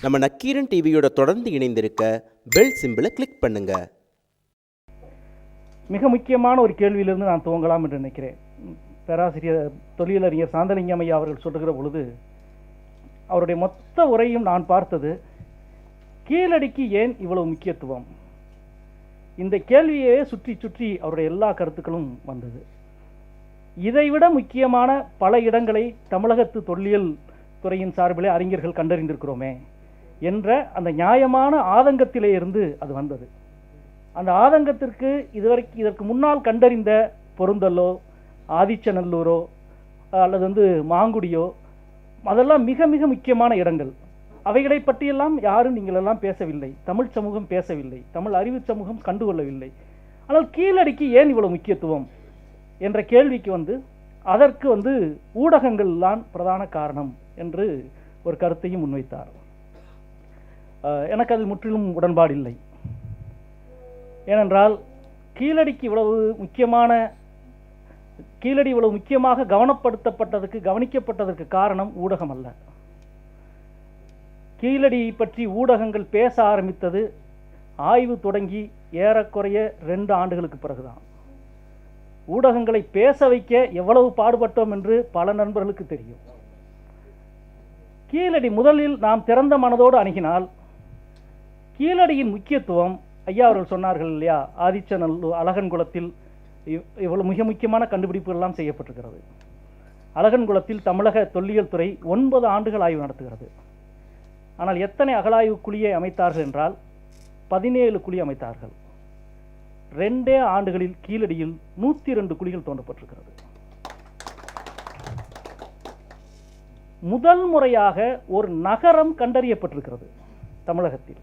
நம்ம நக்கீரன் டிவியோட தொடர்ந்து இணைந்திருக்க பெல் சிம்பிளை கிளிக் பண்ணுங்க. மிக முக்கியமான ஒரு கேள்வியிலிருந்து நான் துவங்கலாம் என்று நினைக்கிறேன். பேராசிரியர் தொழிலறிஞர் சாந்தலிங்கம் ஐயா அவர்கள் சொல்லுகிற பொழுது அவருடைய மொத்த உரையும் நான் பார்த்தது, கீழடிக்கு ஏன் இவ்வளவு முக்கியத்துவம், இந்த கேள்வியே சுற்றி சுற்றி அவருடைய எல்லா கருத்துக்களும் வந்தது. இதைவிட முக்கியமான பல இடங்களை தமிழகத்து தொல்லியல் துறையின் சார்பிலே அறிஞர்கள் கண்டறிந்திருக்கிறோமே என்ற அந்த நியாயமான ஆதங்கத்திலே இருந்து அது வந்தது. அந்த ஆதங்கத்திற்கு இதற்கு முன்னால் கண்டறிந்த பொருந்தலோ ஆதிச்சநல்லூரோ அல்லது மாங்குடியோ அதெல்லாம் மிக மிக முக்கியமான இடங்கள். அவைகளை பற்றியெல்லாம் யாரும் நீங்களெல்லாம் பேசவில்லை, தமிழ் சமூகம் பேசவில்லை, தமிழ் அறிவு சமூகம் கண்டுகொள்ளவில்லை. ஆனால் கீழடிக்கு ஏன் இவ்வளவு முக்கியத்துவம் என்ற கேள்விக்கு அதற்கு ஊடகங்கள் தான் பிரதான காரணம் என்று ஒரு கருத்தையும் முன்வைத்தார். எனக்கு அதில் முற்றிலும் உடன்பாடு இல்லை. ஏனென்றால் கீழடி இவ்வளவு முக்கியமாக கவனிக்கப்பட்டதற்கு காரணம் ஊடகம் அல்ல. கீழடி பற்றி ஊடகங்கள் பேச ஆரம்பித்தது ஆய்வு தொடங்கி ஏறக்குறைய 2 ஆண்டுகளுக்கு பிறகுதான். ஊடகங்களை பேச வைக்க எவ்வளவு பாடுபட்டோம் என்று பல நண்பர்களுக்கு தெரியும். கீழடி முதலில் நாம் திறந்த மனதோடு அணுகினால் கீழடியின் முக்கியத்துவம் ஐயா அவர்கள் சொன்னார்கள் இல்லையா, ஆதிச்சநல்லூர் அழகன்குளத்தில் இவ்வளவு மிக முக்கியமான கண்டுபிடிப்புகள் எல்லாம் செய்யப்பட்டிருக்கிறது. அழகன்குளத்தில் தமிழக தொல்லியல் துறை 9 ஆண்டுகள் ஆய்வு நடத்துகிறது. ஆனால் எத்தனை அகழாய்வு குழியை அமைத்தார்கள் என்றால் 17 குழி அமைத்தார்கள். 2 ஆண்டுகளில் கீழடியில் 102 குழிகள் தோண்டப்பட்டிருக்கிறது. முதல் முறையாக ஒரு நகரம் கண்டறியப்பட்டிருக்கிறது தமிழகத்தில்.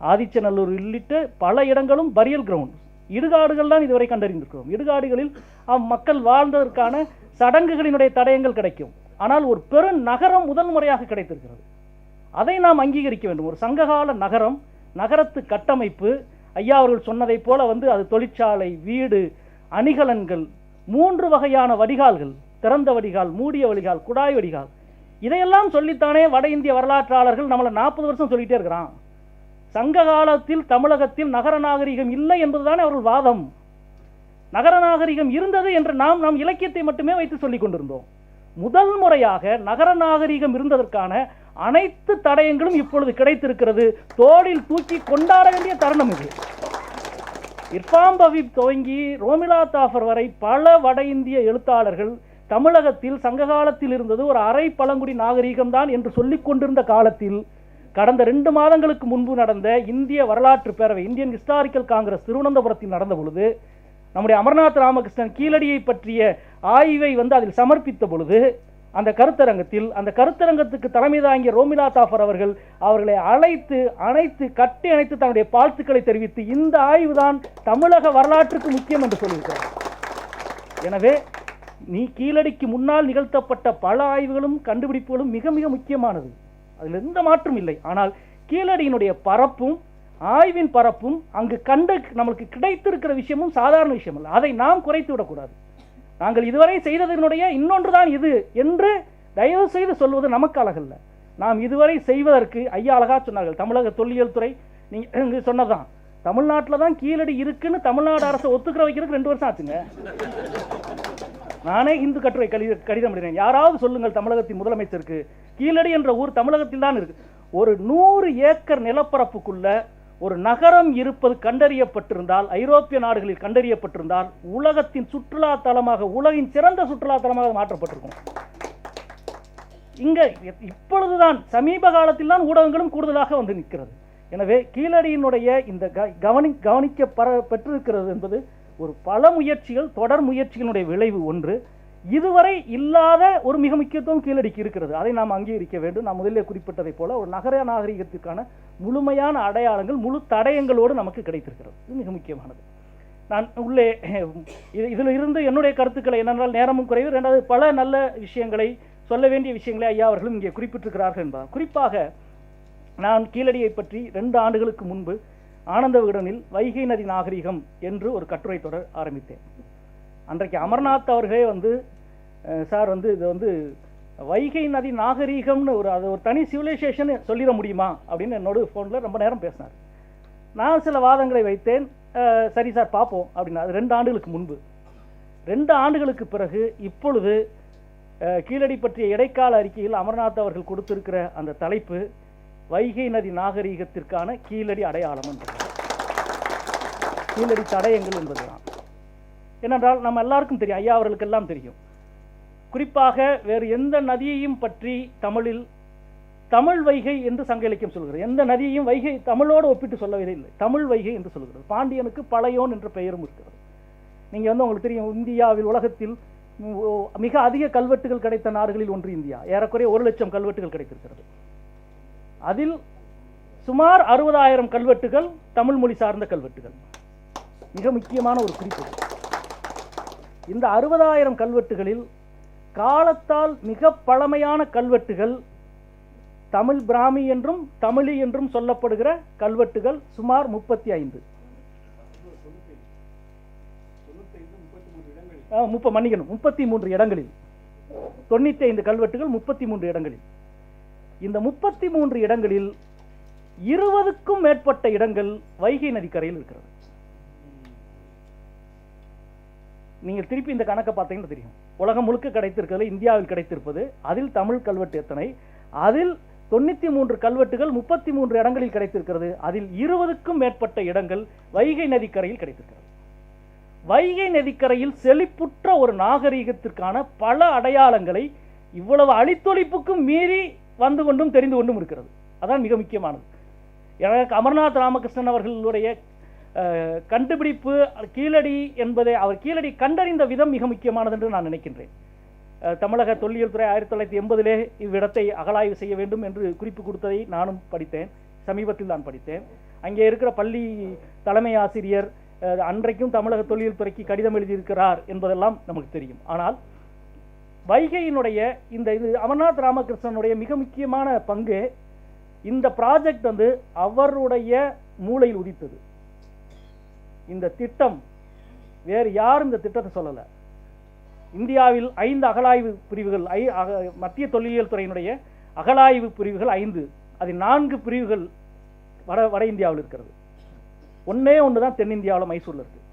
ஆதிச்சநல்லூர் உள்ளிட்ட பல இடங்களும் பரியல் கிரவுண்ட், இடுகாடுகள் தான் இதுவரை கண்டறிந்திருக்கிறோம். இடுகாடுகளில் மக்கள் வாழ்ந்ததற்கான சடங்குகளினுடைய தடயங்கள் கிடைக்கும். ஆனால் ஒரு பெரு நகரம் முதல் முறையாக கிடைத்திருக்கிறது. அதை நாம் அங்கீகரிக்க வேண்டும். ஒரு சங்ககால நகரம், நகரத்து கட்டமைப்பு, ஐயா அவர்கள் சொன்னதை போல அது தொழிற்சாலை, வீடு, அணிகலன்கள், 3 வகையான வடிகால்கள், திறந்த வடிகால், மூடிய வடிகால், குழாய் வடிகால், இதையெல்லாம் சொல்லித்தானே வட இந்திய வரலாற்றாளர்கள் நம்மளை 40 வருஷம் சொல்லிட்டே இருக்கிறான். சங்க காலத்தில் தமிழகத்தில் நகர நாகரிகம் இல்லை என்பதுதானே அவர்கள் வாதம். நகர நாகரிகம் இருந்தது என்று நாம் இலக்கியத்தை மட்டுமே வைத்து சொல்லிக் கொண்டிருந்தோம். முதல் முறையாக நகர நாகரிகம் இருந்ததற்கான அனைத்து தடயங்களும் இப்பொழுது கிடைத்திருக்கிறது. தோளில் தூக்கி கொண்டாட வேண்டிய தருணம் இது. இர்ஃபான் பவீப் துவங்கி ரோமிலா தாஃபர் வரை பல வட இந்திய எழுத்தாளர்கள் தமிழகத்தில் சங்ககாலத்தில் இருந்தது ஒரு அரை பழங்குடி நாகரிகம் தான் என்று சொல்லிக் கொண்டிருந்த காலத்தில் கடந்த 2 மாதங்களுக்கு முன்பு நடந்த இந்திய வரலாற்று பேரவை, இந்தியன் ஹிஸ்டாரிக்கல் காங்கிரஸ் திருவனந்தபுரத்தில் நடந்த பொழுது நம்முடைய அமர்நாத் ராமகிருஷ்ணன் கீழடியை பற்றிய ஆய்வை அதில் சமர்ப்பித்த பொழுது அந்த கருத்தரங்கத்துக்கு தலைமை தாங்கிய ரோமிலா தாஃபர் அவர்களை அழைத்து கட்டி அணைத்து தன்னுடைய வாழ்த்துக்களை தெரிவித்து இந்த ஆய்வு தான் தமிழக வரலாற்றுக்கு முக்கியம் என்று சொல்லியிருக்கிறார். எனவே கீழடிக்கு முன்னால் நிகழ்த்தப்பட்ட பல ஆய்வுகளும் கண்டுபிடிப்புகளும் மிக மிக முக்கியமானது, அதில் எந்த மாற்றும் இல்லை. ஆனால் கீழடியினுடைய பரப்பும் ஆய்வின் பரப்பும் அங்கு நமக்கு கிடைத்திருக்கிற விஷயமும் சாதாரண விஷயம் அல்ல. அதை நாம் குறைத்து விடக்கூடாது. நாங்கள் இதுவரை செய்ததனுடைய இன்னொன்றுதான் இது என்று தயவு செய்து சொல்வது நமக்கு அழகல்ல. நாம் இதுவரை செய்வதற்கு ஐயா அழகா சொன்னார்கள். தமிழக தொல்லியல் துறை நீங்க சொன்னதான், தமிழ்நாட்டில் தான் கீழடி இருக்குன்னு தமிழ்நாடு அரசை ஒத்துக்கிற வைக்கிறதுக்கு 2 வருஷம் ஆச்சுங்க. நானே இந்து கட்டுரை கடிதம் எழுதினேன். யாராவது சொல்லுங்கள் தமிழகத்தின் முதலமைச்சருக்கு கீழடி என்ற ஊர் தமிழகத்தில் தான் இருக்கு. ஒரு 100 ஏக்கர் நிலப்பரப்புக்குள்ள ஒரு நகரம் இருப்பது கண்டறியப்பட்டிருந்தால், ஐரோப்பிய நாடுகளில் கண்டறியப்பட்டிருந்தால், உலகத்தின் சுற்றுலா தலமாக, உலகின் சிறந்த சுற்றுலா தலமாக மாற்றப்பட்டிருக்கும். இங்க இப்பொழுதுதான் சமீப காலத்தில் தான் ஊடகங்களும் கூடுதலாக நிற்கிறது. எனவே கீழடியினுடைய இந்த கவனிக்க பெற்றிருக்கிறது என்பது ஒரு பல முயற்சிகள், தொடர் முயற்சிகளுடைய விளைவு ஒன்று. இதுவரை இல்லாத ஒரு மிக முக்கியத்துவம் கீழடிக்கு இருக்கிறது. அதை நாம் அங்கீகரிக்க வேண்டும். நான் முதலில் குறிப்பிட்டதை போல ஒரு நகர நாகரிகத்திற்கான முழுமையான அடையாளங்கள், முழு தடயங்களோடு நமக்கு கிடைத்திருக்கிறது. இது மிக முக்கியமானது. நான் உள்ளே இதில் இருந்து என்னுடைய கருத்துக்களை என்னென்றால் நேரமும் குறைவு, 2வது பல நல்ல விஷயங்களை சொல்ல வேண்டிய விஷயங்களை ஐயா அவர்களும் இங்கே குறிப்பிட்டிருக்கிறார்கள் என்பார். குறிப்பாக நான் கீழடியை பற்றி 2 ஆண்டுகளுக்கு முன்பு ஆனந்த விகடனில் வைகை நதி நாகரிகம் என்று ஒரு கட்டுரை தொடர் ஆரம்பித்தேன். அன்றைக்கு அமர்நாத் அவர்களே சார் இது வைகை நதி நாகரீகம்னு அது ஒரு தனி சிவிலைசேஷன் சொல்லிட முடியுமா அப்படின்னு என்னோட ஃபோனில் ரொம்ப நேரம் பேசினார். நான் சில வாதங்களை வைத்தேன். சரி சார் பார்ப்போம் அப்படின்னா. அது 2 ஆண்டுகளுக்கு முன்பு. 2 ஆண்டுகளுக்கு பிறகு இப்பொழுது கீழடி பற்றிய இடைக்கால அறிக்கையில் அமர்நாத் அவர்கள் கொடுத்திருக்கிற அந்த தலைப்பு வைகை நதி நாகரீகத்திற்கான கீழடி அடையாளம் என்பது, கீழடி தடயங்கள் என்பதுதான். ஏனென்றால் நம்ம எல்லாருக்கும் தெரியும், ஐயா அவர்களுக்கெல்லாம் தெரியும், குறிப்பாக வேறு எந்த நதியையும் பற்றி தமிழில் தமிழ் வைகை என்று சங்க இலக்கியம் சொல்கிறது. எந்த நதியையும் வைகை தமிழோடு ஒப்பிட்டு சொல்லவே இல்லை, தமிழ் வைகை என்று சொல்கிறது. பாண்டியனுக்கு பழையோன் என்ற பெயரும் இருக்கிறது. நீங்கள் உங்களுக்கு தெரியும், இந்தியாவில் உலகத்தில் மிக அதிக கல்வெட்டுகள் கிடைத்த நாடுகளில் ஒன்று இந்தியா. ஏறக்குறைய 1,00,000 கல்வெட்டுகள் கிடைத்திருக்கிறது. அதில் சுமார் 60,000 கல்வெட்டுகள் தமிழ் மொழி சார்ந்த கல்வெட்டுகள். மிக முக்கியமான ஒரு குறிப்பு. இந்த 60,000 கல்வெட்டுகளில் காலத்தால் மிக பழமையான கல்வெட்டுகள், தமிழ் பிராமி என்றும் தமிழி என்றும் சொல்லப்படுகிற கல்வெட்டுகள் சுமார் 35. 33 இடங்களில், 95 கல்வெட்டுகள் 33 இடங்களில். இந்த 33 இடங்களில் 20க்கும் மேற்பட்ட இடங்கள் வைகை நதிக்கரையில் இருக்கிறது. நீங்கள் திருப்பி இந்த கணக்கை பார்த்தீங்கன்னா தெரியும். உலகம் முழுக்க கிடைத்திருக்கிறது, இந்தியாவில் கிடைத்திருப்பது, அதில் தமிழ் கல்வெட்டு எத்தனை, அதில் 93 கல்வெட்டுகள் 33 இடங்களில் கிடைத்திருக்கிறது. அதில் 20க்கும் மேற்பட்ட இடங்கள் வைகை நதிக்கரையில் கிடைத்திருக்கிறது. வைகை நதிக்கரையில் செழிப்புற்ற ஒரு நாகரீகத்திற்கான பல அடையாளங்களை இவ்வளவு அழித்தொழிப்புக்கும் மீறி வந்து கொண்டும் தெரிந்து கொண்டும் இருக்கிறது. அதான் மிக முக்கியமானது. எனக்கு அமர்நாத் ராமகிருஷ்ணன் அவர்களுடைய கண்டுபிடிப்பு கீழடி என்பதை, அவர் கீழடி கண்டறிந்த விதம் மிக முக்கியமானது என்று நான் நினைக்கின்றேன். தமிழக தொல்லியல் துறை 1980 இவ்விடத்தை அகழாய்வு செய்ய வேண்டும் என்று குறிப்பு கொடுத்ததை நானும் படித்தேன். சமீபத்தில் நான் படித்தேன். அங்கே இருக்கிற பள்ளி தலைமை ஆசிரியர் அன்றைக்கும் தமிழக தொல்லியல் துறைக்கு கடிதம் எழுதியிருக்கிறார் என்பதெல்லாம் நமக்கு தெரியும். ஆனால் வைகையினுடைய இது அமர்நாத் ராமகிருஷ்ணனுடைய மிக முக்கியமான பங்கு. இந்த ப்ராஜெக்ட் அவருடைய மூளையில் உதித்தது. இந்த திட்டம் வேறு யாரும் இந்த திட்டத்தை சொல்லலை. இந்தியாவில் 5 அகழாய்வு பிரிவுகள், மத்திய தொல்லியல் துறையினுடைய அகழாய்வு பிரிவுகள் 5, அதில் 4 பிரிவுகள் வட இந்தியாவில் இருக்கிறது. ஒன்றே தான் தென்னிந்தியாவில் மைசூரில் இருக்குது.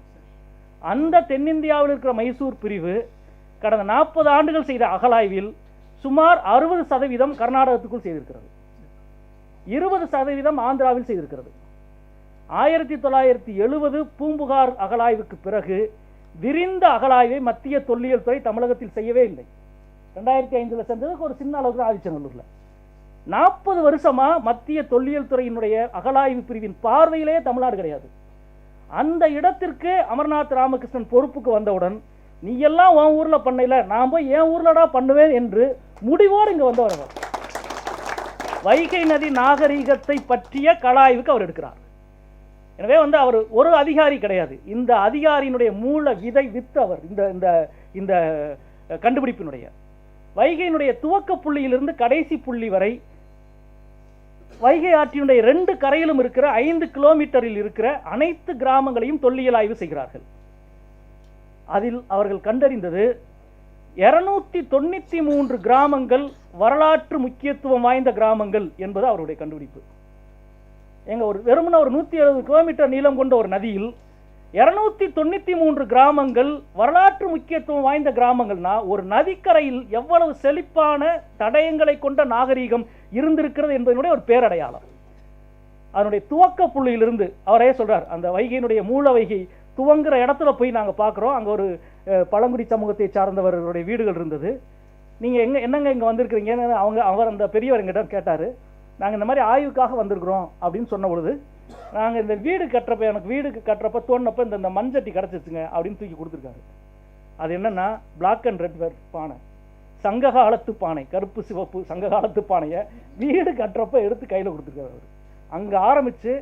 அந்த தென்னிந்தியாவில் இருக்கிற மைசூர் பிரிவு கடந்த 40 ஆண்டுகள் செய்த அகழாய்வில் சுமார் 60% கர்நாடகத்துக்குள் செய்திருக்கிறது, 20% ஆந்திராவில் செய்திருக்கிறது. 1970 பூம்புகார் அகழாய்வுக்கு பிறகு விரிந்த அகழாய்வை மத்திய தொல்லியல் துறை தமிழகத்தில் செய்யவே இல்லை. 2005 சென்றதுக்கு ஒரு சின்ன அளவுக்கு ஆதிச்சநல்லூரில். 40 வருஷமா மத்திய தொல்லியல் துறையினுடைய அகழாய்வு பிரிவின் பார்வையிலே தமிழ்நாடு கிடையாது. அந்த இடத்திற்கு அமர்நாத் ராமகிருஷ்ணன் பொறுப்புக்கு வந்தவுடன், நீ எல்லாம் உன் ஊர்ல பண்ணல, நான் போய் என் ஊர்லடா பண்ணுவேன் என்று முடிவோடு இங்க வந்தவர். வைகை நதி நாகரீகத்தை பற்றிய களஆய்வுக்கு அவர் எடுக்கிறார். எனவே அவர் ஒரு அதிகாரி கிடையாது. இந்த அதிகாரியினுடைய மூல வித்து அவர் இந்த கண்டுபிடிப்பினுடைய வைகையினுடைய துவக்க புள்ளியிலிருந்து கடைசி புள்ளி வரை வைகை ஆற்றினுடைய 2 கரையிலும் இருக்கிற 5 கிலோமீட்டரில் இருக்கிற அனைத்து கிராமங்களையும் தொல்லியல் ஆய்வு செய்கிறார்கள். அதில் அவர்கள் கண்டறிந்தது 293 கிராமங்கள் வரலாற்று முக்கியத்துவம் வாய்ந்த கிராமங்கள் என்பது அவருடைய கண்டுபிடிப்பு. வெறுமன ஒரு 170 கிலோமீட்டர் நீளம் கொண்ட ஒரு நதியில் 293 கிராமங்கள் வரலாற்று முக்கியத்துவம் வாய்ந்த கிராமங்கள்னா, ஒரு நதிக்கரையில் எவ்வளவு செழிப்பான தடயங்களை கொண்ட நாகரீகம் இருந்திருக்கிறது என்பதனுடைய ஒரு பேரடையாளம். அதனுடைய துவக்க புள்ளியிலிருந்து அவரே சொல்றார், அந்த வைகையினுடைய மூல வைகை துவங்குற இடத்துல போய் நாங்கள் பார்க்குறோம். அங்கே ஒரு பழங்குடி சமூகத்தை சார்ந்தவர்களுடைய வீடுகள் இருந்தது. நீங்கள் என்னங்க இங்கே வந்திருக்கிறீங்கன்னு அவர் அந்த பெரியவர் எங்கிட்ட கேட்டார். நாங்கள் இந்த மாதிரி ஆய்வுக்காக வந்திருக்கிறோம் அப்படின்னு சொன்ன பொழுது, நாங்கள் இந்த வீடு கட்டுறப்ப, எனக்கு வீடு கட்டுறப்ப தோணுனப்போ இந்த மண்சட்டி கிடச்சிச்சுங்க அப்படின்னு தூக்கி கொடுத்துருக்காரு. அது என்னென்னா பிளாக் அண்ட் ரெட் பானை, சங்ககாலத்து பானை, கருப்பு சிவப்பு சங்ககாலத்து பானையை வீடு கட்டுறப்ப எடுத்து கையில் கொடுத்துருக்காரு அவர். அங்கே ஆரம்பித்து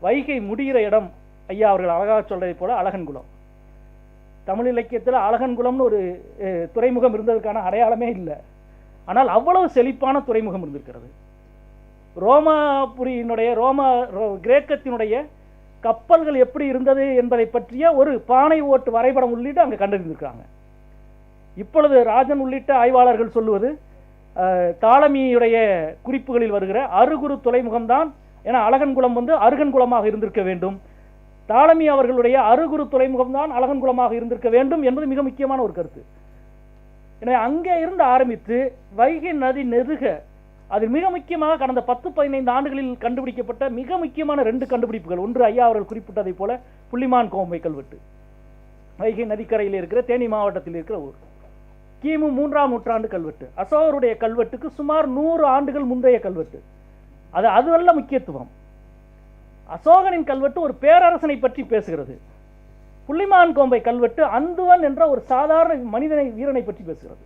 வைகை முடிகிற இடம் ஐயா அவர்கள் அழகாக சொல்றதை போல அழகன்குளம். தமிழ் இலக்கியத்தில் அழகன்குளம்னு ஒரு துறைமுகம் இருந்ததுக்கான அடையாளமே இல்லை. ஆனால் அவ்வளவு செழிப்பான துறைமுகம் இருந்திருக்கிறது. ரோமாபுரியினுடைய கிரேக்கத்தினுடைய கப்பல்கள் எப்படி இருந்தது என்பதை பற்றிய ஒரு பானை ஓட்டு வரைபடம் உள்ளிட்டு அங்கே கண்டறிந்திருக்காங்க. இப்பொழுது ராஜன் உள்ளிட்ட ஆய்வாளர்கள் சொல்லுவது, தாளமியுடைய குறிப்புகளில் வருகிற அருகுரு துறைமுகம்தான். ஏன்னா அழகன்குளம் வந்து அருகன்குளமாக இருந்திருக்க வேண்டும், தாளமி அவர்களுடைய அருகுரு துறைமுகம்தான் அழகன்குளமாக இருந்திருக்க வேண்டும் என்பது மிக முக்கியமான ஒரு கருத்து. எனவே அங்கே இருந்து ஆரம்பித்து வைகை நதி நெருக அதில் மிக முக்கியமாக கடந்த 10-15 ஆண்டுகளில் கண்டுபிடிக்கப்பட்ட மிக முக்கியமான 2 கண்டுபிடிப்புகள். ஒன்று ஐயா அவர்கள் குறிப்பிட்டதை போல புள்ளிமான் கோம்பை கல்வெட்டு, வைகை நதிக்கரையில் இருக்கிற தேனி மாவட்டத்தில் இருக்கிற ஊர். கிமு 3ஆம் நூற்றாண்டு கல்வெட்டு, அசோகருடைய கல்வெட்டுக்கு சுமார் 100 ஆண்டுகள் முந்தைய கல்வெட்டு. அதுவல்ல முக்கியத்துவம். அசோகனின் கல்வெட்டு ஒரு பேரரசனை பற்றி பேசுகிறது. புள்ளிமான் கோம்பை கல்வெட்டு அந்துவன் என்ற ஒரு சாதாரண மனிதனை வீரனை பற்றி பேசுகிறது.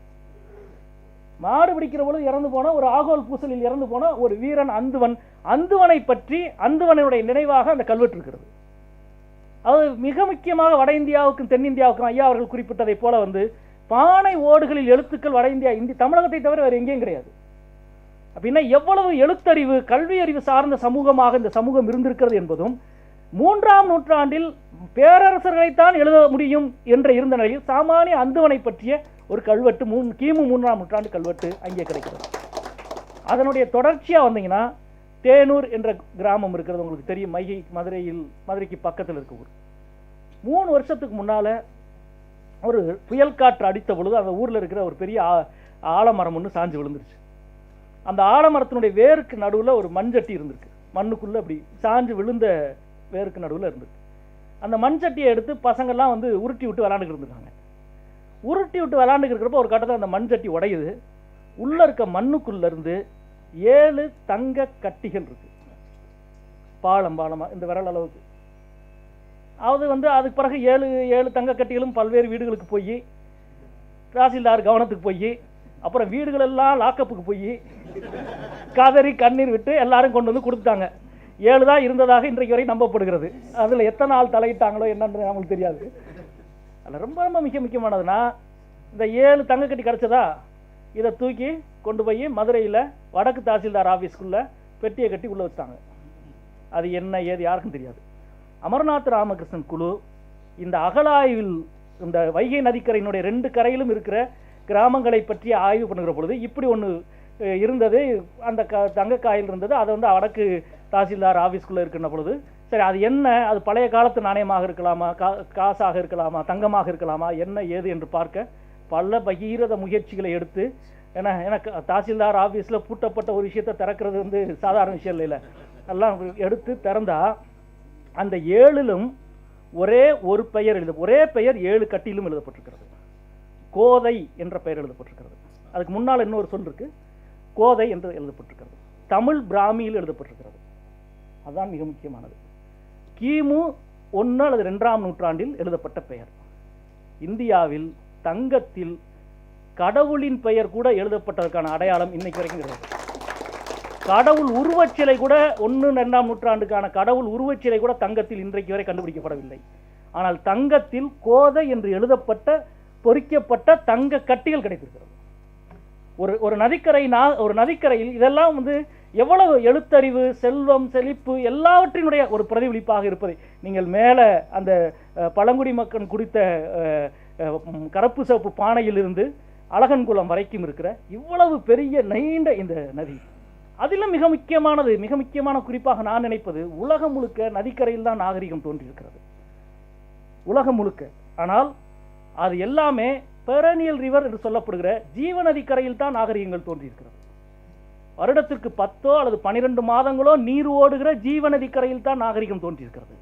மாடு பிடிக்கிற பொழுது இறந்து போன ஒரு ஆகோல் பூசலில் இறந்து போன ஒரு வீரன் அந்துவன், அந்துவனை பற்றி அந்துவனுடைய நினைவாக அந்த கல்வெட்டு இருக்கிறது. அது மிக முக்கியமாக வட இந்தியாவுக்கும் தென்னிந்தியாவுக்கும் ஐயா அவர்கள் குறிப்பிட்டதை போல வந்து பானை ஓடுகளில் எழுத்துக்கள் வட இந்தியா தமிழகத்தை தவிர வேறு எங்கேயும் கிடையாது. அப்படின்னா எவ்வளவு எழுத்தறிவு கல்வி அறிவு சார்ந்த சமூகமாக இந்த சமூகம் இருந்திருக்கிறது என்பதும் 3ஆம் நூற்றாண்டில் பேரரசர்களைத்தான் எழுத முடியும் என்ற இருந்த நிலையில் சாமானிய அந்துவனை பற்றிய ஒரு கல்வெட்டு கிமு 3ஆம் நூற்றாண்டு கல்வெட்டு அங்கே கிடைக்கிறது. அதனுடைய தொடர்ச்சியாக வந்தீங்கன்னா தேனூர் என்ற கிராமம் இருக்கிறது, உங்களுக்கு தெரியும், மதுரைக்கு பக்கத்தில் இருக்க ஊர். 3 வருஷத்துக்கு முன்னால் ஒரு புயல் காற்று அடித்த பொழுது அந்த ஊரில் இருக்கிற ஒரு பெரிய ஆலமரம் ஒன்று சாஞ்சு விழுந்துருச்சு. அந்த ஆலமரத்தினுடைய வேருக்கு நடுவில் ஒரு மண்சட்டி இருந்திருக்கு, மண்ணுக்குள்ளே அப்படி சாஞ்சு விழுந்த வேருக்கு நடுவில் இருந்திருக்கு. அந்த மண்சட்டியை எடுத்து பசங்கள்லாம் வந்து உருட்டி விட்டு விளாண்டுக்கு இருந்திருக்காங்க. உருட்டி விட்டு விளாண்டுக்கு இருக்கிறப்ப ஒரு கட்டத்தில் அந்த மண்சட்டி உடையுது. உள்ளே இருக்க மண்ணுக்குள்ளேருந்து 7 தங்க கட்டிகள் இருக்கு, பாலமாக இந்த விரல் அளவுக்கு. அது வந்து அதுக்கு பிறகு 7 தங்க கட்டிகளும் பல்வேறு வீடுகளுக்கு போய் தாசில்தார் கவனத்துக்கு போய் அப்புறம் வீடுகளெல்லாம் லாக்கப்புக்கு போய் கதறி கண்ணீர் விட்டு எல்லாரும் கொண்டு வந்து கொடுத்தாங்க. 7 தான் இருந்ததாக இன்றைக்கு வரை நம்பப்படுகிறது. அதில் எத்தனை ஆள் தலையிட்டாங்களோ என்னன்னு அவங்களுக்கு தெரியாது. அதில் ரொம்ப ரொம்ப முக்கியமானதுன்னா இந்த 7 தங்க கட்டி கிடச்சதா இதை தூக்கி கொண்டு போய் மதுரையில் வடக்கு தாசில்தார் ஆஃபீஸ்க்குள்ளே பெட்டியை கட்டி உள்ளே வச்சாங்க. அது என்ன ஏது யாருக்கும் தெரியாது. அமர்நாத் ராமகிருஷ்ணன் குழு இந்த அகழாய்வில் இந்த வைகை நதிக்கரையினுடைய 2 கரையிலும் இருக்கிற கிராமங்களை பற்றி ஆய்வு பண்ணுகிற பொழுது இப்படி ஒன்று இருந்தது, அந்த தங்கக்காயில் இருந்தது. அதை வந்து வடக்கு தாசில்தார் ஆஃபீஸ்க்குள்ளே இருக்கின்ற பொழுது சரி அது என்ன, அது பழைய காலத்து நாணயமாக இருக்கலாமா, காசாக இருக்கலாமா, தங்கமாக இருக்கலாமா, என்ன ஏது என்று பார்க்க பல பகீரத முயற்சிகளை எடுத்து, ஏன்னா எனக்கு தாசில்தார் ஆஃபீஸில் பூட்டப்பட்ட ஒரு விஷயத்தை திறக்கிறது வந்து சாதாரண விஷயம் இல்லை, எல்லாம் எடுத்து திறந்தா அந்த 7லும் ஒரே பெயர் 7 கட்டிலும் எழுதப்பட்டிருக்கிறது. கோதை என்ற பெயர் எழுதப்பட்டிருக்கிறது. அதுக்கு முன்னால் இன்னொரு சொல் இருக்கு, கோதை என்று எழுதப்பட்டிருக்கிறது. தமிழ் பிராமியில் எழுதப்பட்டிருக்கிறது. அதுதான் மிக முக்கியமானது. கிமு 1 அல்லது 2ஆம் நூற்றாண்டில் எழுதப்பட்ட பெயர். இந்தியாவில் தங்கத்தில் கடவுளின் பெயர் கூட எழுதப்பட்டதற்கான அடையாளம் இன்னைக்கு வரைக்கும் கிடையாது. கடவுள் உருவச்சிலை கூட 1, 2ஆம் நூற்றாண்டுக்கான கடவுள் உருவச்சிலை கூட தங்கத்தில் இன்றைக்கு வரை கண்டுபிடிக்கப்படவில்லை. ஆனால் தங்கத்தில் கோதை என்று எழுதப்பட்ட பொறிக்கப்பட்ட தங்க கட்டிகள் கிடைத்திருக்கிறது. ஒரு நதிக்கரையில் இதெல்லாம் வந்து எவ்வளவு எழுத்தறிவு, செல்வம், செழிப்பு எல்லாவற்றினுடைய ஒரு பிரதிபலிப்பாக இருப்பதை நீங்கள் மேலே அந்த பழங்குடி மக்கள் குடித்த கருப்பு சிவப்பு பானையிலிருந்து அழகன்குளம் வரைக்கும் இருக்கிற இவ்வளவு பெரிய நீண்ட இந்த நதி, அதிலும் மிக முக்கியமான குறிப்பாக நான் நினைப்பது உலகம் முழுக்க நதிக்கரையில் தான் நாகரிகம் தோன்றியிருக்கிறது, உலகம் முழுக்க. ஆனால் அது எல்லாமே பெரனியல் ரிவர் என்று சொல்லப்படுகிற ஜீவ நதிக்கரையில் தான் நாகரிகங்கள் தோன்றியிருக்கிறது. வருடத்திற்கு 10 அல்லது 12 மாதங்களோ நீர் ஓடுகிற ஜீவ நதிக்கரையில் தான் நாகரிகம் தோன்றியிருக்கிறது.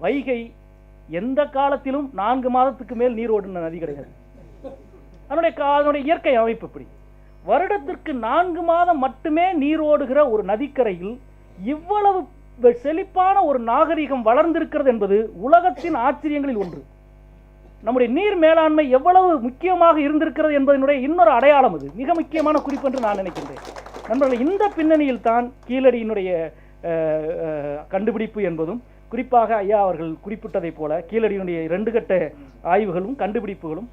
வைகை எந்த காலத்திலும் 4 மாதத்துக்கு மேல் நீர் ஓடுன நதி கிடையாது. அதனுடைய இயற்கை அமைப்பு இப்படி. வருடத்திற்கு 4 மாதம் மட்டுமே நீர் ஓடுகிற ஒரு நதிக்கரையில் இவ்வளவு செழிப்பான ஒரு நாகரிகம் வளர்ந்திருக்கிறது என்பது உலகத்தின் ஆச்சரியங்களில் ஒன்று. நம்முடைய நீர் மேலாண்மை எவ்வளவு முக்கியமாக இருந்திருக்கிறது என்பதனுடைய இன்னொரு அடையாளம் அது, மிக முக்கியமான குறிப்பு என்று நான் நினைக்கின்றேன். நண்பர்கள், இந்த பின்னணியில் தான் கீழடியினுடைய கண்டுபிடிப்பு என்பதும், குறிப்பாக ஐயா அவர்கள் குறிப்பிட்டதை போல கீழடியினுடைய 2 கட்ட ஆய்வுகளும் கண்டுபிடிப்புகளும்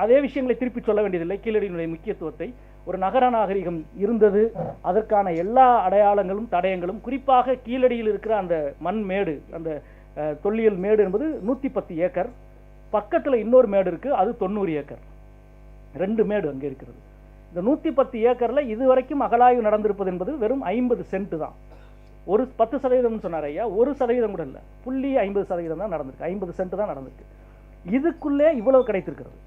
அதே விஷயங்களை திருப்பி சொல்ல வேண்டியதில்லை. கீழடியினுடைய முக்கியத்துவத்தை, ஒரு நகர நாகரிகம் இருந்தது, அதற்கான எல்லா அடையாளங்களும் தடயங்களும், குறிப்பாக கீழடியில் இருக்கிற அந்த மண் மேடு, அந்த தொல்லியல் மேடு என்பது 110 ஏக்கர், பக்கத்தில் இன்னொரு மேடு இருக்குது, அது 90 ஏக்கர், 2 மேடு அங்கே இருக்கிறது. இந்த 110 ஏக்கரில் இதுவரைக்கும் அகழாய்வு நடந்திருப்பது என்பது வெறும் 50 சென்ட் தான். ஒரு 10% சொன்னார் ஐயா, 1% கூட இல்லை, 0.50% தான் நடந்திருக்கு, 50 சென்ட் தான் நடந்திருக்கு. இதுக்குள்ளே இவ்வளவு கிடைத்திருக்கிறது.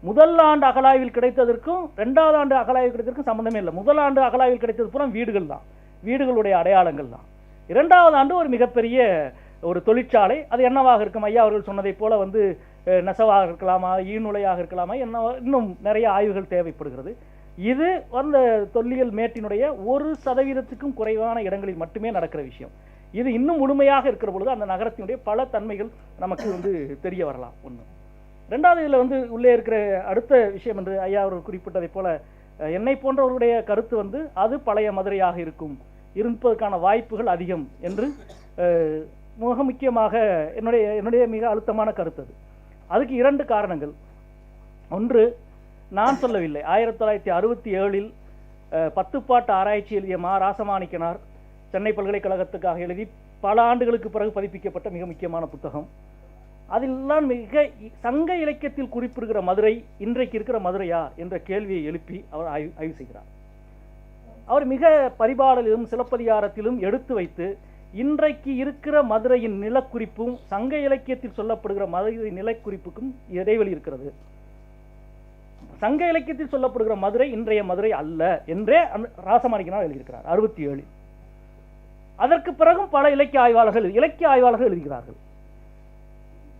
முதல் ஆண்டு அகழாய்வில் கிடைத்ததற்கும் 2வது ஆண்டு அகழாய்வு கிடைத்ததற்கும் சம்பந்தமே இல்லை. முதல் ஆண்டு அகழாய்வில் கிடைத்தது பூரா வீடுகள் தான், வீடுகளுடைய அடையாளங்கள் தான். 2வது ஆண்டு ஒரு மிகப்பெரிய ஒரு தொழிற்சாலை. அது என்னவாக இருக்கும்? ஐயா அவர்கள் சொன்னதை போல வந்து நெசவாக இருக்கலாமா, ஈநுழையாக இருக்கலாமா, என்ன இன்னும் நிறைய ஆய்வுகள் தேவைப்படுகிறது. இது அந்த தொல்லியல் மேட்டினுடைய 1% குறைவான இடங்களில் மட்டுமே நடக்கிற விஷயம். இது இன்னும் முழுமையாக இருக்கிற பொழுது அந்த நகரத்தினுடைய பல தன்மைகள் நமக்கு வந்து தெரிய வரலாம். ஒன்று. 2வது இதில் வந்து உள்ளே இருக்கிற அடுத்த விஷயம் என்று ஐயா அவர்கள் குறிப்பிட்டதை போல என்னை போன்றவர்களுடைய கருத்து வந்து அது பழைய மதுரையாக இருப்பதற்கான வாய்ப்புகள் அதிகம் என்று மிக முக்கியமாக என்னுடைய மிக அழுத்தமான கருத்து அது. அதுக்கு 2 காரணங்கள். ஒன்று, நான் சொல்லவில்லை, 1967 10 ஆராய்ச்சி எழுதிய ராசமாணிக்கனார் சென்னை பல்கலைக்கழகத்துக்காக எழுதி பல ஆண்டுகளுக்கு பிறகு பதிப்பிக்கப்பட்ட மிக முக்கியமான புத்தகம். அதிலெல்லாம் மிக சங்க இலக்கியத்தில் குறிப்பிடுகிற மதுரை இன்றைக்கு இருக்கிற மதுரையா என்ற கேள்வியை எழுப்பி அவர் ஆய்வு செய்கிறார். அவர் மிக பரிபாடலிலும் சிலப்பதிகாரத்திலும் எடுத்து வைத்து இன்றைக்கு இருக்கிற மதுரையின் நிலக்குறிப்பும் சங்க இலக்கியத்தில் சொல்லப்படுகிற மதுரை நிலக்குறிப்புக்கும் இடைவெளி இருக்கிறது. சங்க இலக்கியத்தில் சொல்லப்படுகிற மதுரை இன்றைய மதுரை அல்ல என்றே ராசமாணிக்கனார் எழுதியிருக்கிறார் 67. அதற்கு பிறகும் பல இலக்கிய ஆய்வாளர்கள் எழுதுகிறார்கள்.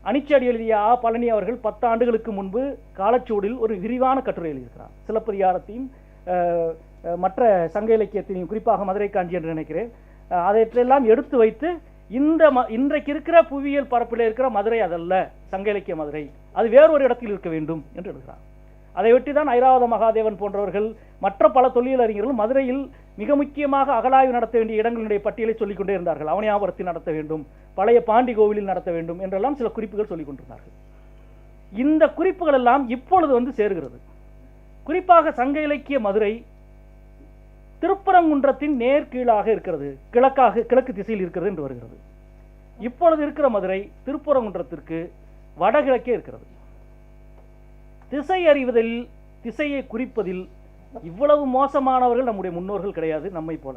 அனிச்சடி எழுதிய பழனி அவர்கள் 10 ஆண்டுகளுக்கு முன்பு காலச்சூடில் ஒரு விரிவான கட்டுரை எழுதியிருக்கிறார். சிலப்பதிகாரத்தையும் மற்ற சங்க இலக்கியத்தையும், குறிப்பாக மதுரை காஞ்சி என்று நினைக்கிறேன், அதையெல்லாம் எடுத்து வைத்து இன்றைக்கு இருக்கிற புவியியல் பரப்பில் இருக்கிற மதுரை அதல்ல சங்க இலக்கிய மதுரை, அது வேறொரு இடத்தில் இருக்க வேண்டும் என்று எழுதுகிறார். அதை ஒட்டி தான் ஐராவத மகாதேவன் போன்றவர்கள் மற்ற பல தொல்லியல் அறிஞர்கள் மதுரையில் மிக முக்கியமாக அகழாய்வு நடத்த வேண்டிய இடங்களுடைய பட்டியலை சொல்லிக் கொண்டே இருந்தார்கள். அவனியாபுரத்தில் நடத்த வேண்டும், பழைய பாண்டி கோவிலில் நடத்த வேண்டும் என்றெல்லாம் சில குறிப்புகள் சொல்லிக் கொண்டிருந்தார்கள். இந்த குறிப்புகள் எல்லாம் இப்பொழுது வந்து சேருகிறது. குறிப்பாக சங்க இலக்கிய மதுரை திருப்பரங்குன்றத்தின் நேர் கீழாக இருக்கிறது, கிழக்கு திசையில் இருக்கிறது என்று வருகிறது. இப்பொழுது இருக்கிற மதுரை திருப்பரங்குன்றத்திற்கு வடகிழக்கே இருக்கிறது. திசை அறிவதில், திசையை குறிப்பதில் இவ்வளவு மோசமானவர்கள் நம்முடைய முன்னோர்கள் கிடையாது. நம்மை போல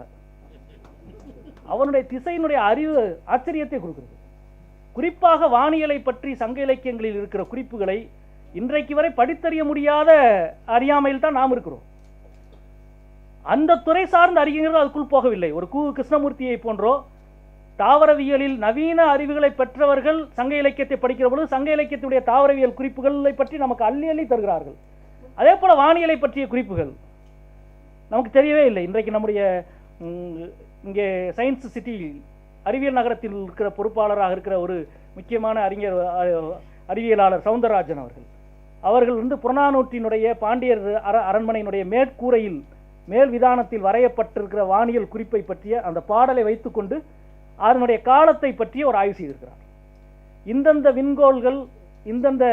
அவனுடைய திசையினுடைய அறிவு ஆச்சரியத்தை கொடுக்கிறது. குறிப்பாக வானியலை பற்றி சங்க இலக்கியங்களில் இருக்கிற குறிப்புகளை இன்றைக்கு வரை படித்தறிய முடியாத அறியாமையில் தான் நாம் இருக்கிறோம். அந்த துறை சார்ந்த அறிஞர்கள் அதுக்குள் போகவில்லை. ஒரு கிருஷ்ணமூர்த்தியை போன்றோ தாவரவியலில் நவீன அறிவுகளை பெற்றவர்கள் சங்க இலக்கியத்தை படிக்கிற பொழுது சங்க இலக்கியத்துடைய தாவரவியல் குறிப்புகளை பற்றி நமக்கு அள்ளி அள்ளி தருகிறார்கள். அதே போல வானியலை பற்றிய குறிப்புகள் நமக்கு தெரியவே இல்லை. இன்றைக்கு நம்முடைய இங்கே சயின்ஸ் சிட்டி அறிவியல் நகரத்தில் இருக்கிற பொறுப்பாளராக இருக்கிற ஒரு முக்கியமான அறிவியலாளர் சவுந்தரராஜன் அவர்கள் வந்து புறநானூற்றினுடைய பாண்டியர் அரண்மனையினுடைய மேற்கூரையில் மேல் விதானத்தில் வரையப்பட்டிருக்கிற வானியல் குறிப்பை பற்றிய அந்த பாடலை வைத்துக்கொண்டு அதனுடைய காலத்தை பற்றிய ஒரு ஆய்வு செய்திருக்கிறார். இந்தந்த விண்கோள்கள், இந்தந்த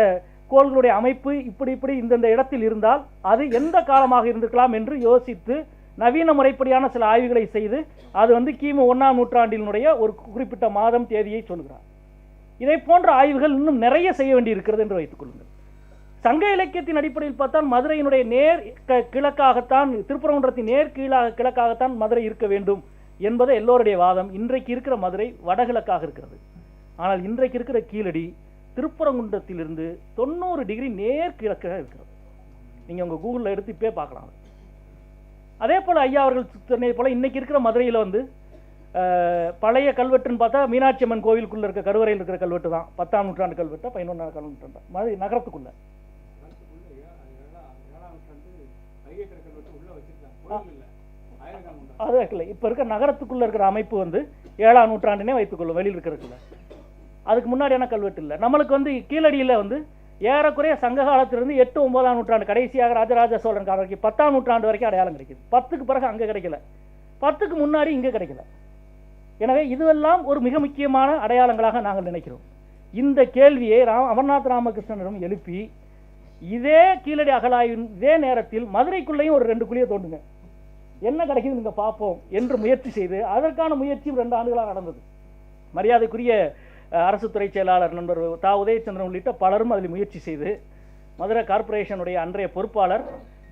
கோள்களுடைய அமைப்பு இப்படி இந்தந்த இடத்தில் இருந்தால் அது எந்த காலமாக இருந்திருக்கலாம் என்று யோசித்து நவீன முறைப்படியான சில ஆய்வுகளை செய்து அது வந்து கிமு 1ஆம் நூற்றாண்டினுடைய ஒரு குறிப்பிட்ட மாதம் தேதியை சொல்கிறார். இதை போன்ற ஆய்வுகள் இன்னும் நிறைய செய்ய வேண்டி இருக்கிறது என்று வைத்துக் கொள்ளுங்கள். சங்க இலக்கியத்தின் அடிப்படையில் பார்த்தால் மதுரையினுடைய நேர் கிழக்காகத்தான், திருப்பரங்குன்றத்தின் நேர் கிழக்காகத்தான் மதுரை இருக்க வேண்டும் என்பது எல்லோருடைய வாதம். இன்றைக்கு இருக்கிற மதுரை வடகிழக்காக இருக்கிறது. ஆனால் இன்றைக்கு இருக்கிற கீழடி திருப்பரங்குன்றத்திலிருந்து 90 டிகிரி நேர் கிழக்காக இருக்கிறது. நீங்கள் உங்கள் கூகுளில் எடுத்து இப்பே பார்க்கலாம். அதே போல் ஐயா அவர்கள் சொன்னதை போல் இன்னைக்கு இருக்கிற மதுரையில் வந்து பழைய கல்வெட்டுன்னு பார்த்தா மீனாட்சி அம்மன் கோவிலுக்குள்ளே இருக்க கருவறையில் இருக்கிற கல்வெட்டு தான் 10ஆம் நூற்றாண்டு கல்வெட்டா 11ஆம் கல்வெட்டு மதுரை நகரத்துக்குள்ள. அது இல்லை, இப்போ இருக்க நகரத்துக்குள்ளே இருக்கிற அமைப்பு வந்து 7ஆம் நூற்றாண்டினே வைத்துக்கொள்ளும், வெளியில் இருக்கிறதுல. அதுக்கு முன்னாடியான கல்வெட்டு இல்லை. நம்மளுக்கு வந்து கீழடியில் வந்து ஏறக்குறைய சங்க காலத்திலிருந்து 8, 9ஆம் நூற்றாண்டு கடைசியாக ராஜராஜ சோழன் காலம் வரைக்கும் 10ஆம் நூற்றாண்டு வரைக்கும் அடையாளம் கிடைக்குது. 10க்கு பிறகு அங்கே கிடைக்கல, 10க்கு முன்னாடி இங்கே கிடைக்கல. எனவே இதுவெல்லாம் ஒரு மிக முக்கியமான அடையாளங்களாக நாங்கள் நினைக்கிறோம். இந்த கேள்வியை அமர்நாத் ராமகிருஷ்ணனிடம் எழுப்பி இதே கீழடி அகழாய்வின் இதே நேரத்தில் மதுரைக்குள்ளேயும் ஒரு 2 குழியை தோண்டுங்க, என்ன கிடைக்குது நீங்கள் பார்ப்போம் என்று முயற்சி செய்து அதற்கான முயற்சியும் 2 ஆண்டுகளாக நடந்தது. மரியாதைக்குரிய அரசு துறை செயலாளர் நண்பர் உதயச்சந்திரன் உள்ளிட்ட பலரும் அதில் முயற்சி செய்து மதுரை கார்ப்பரேஷனுடைய அன்றைய பொறுப்பாளர்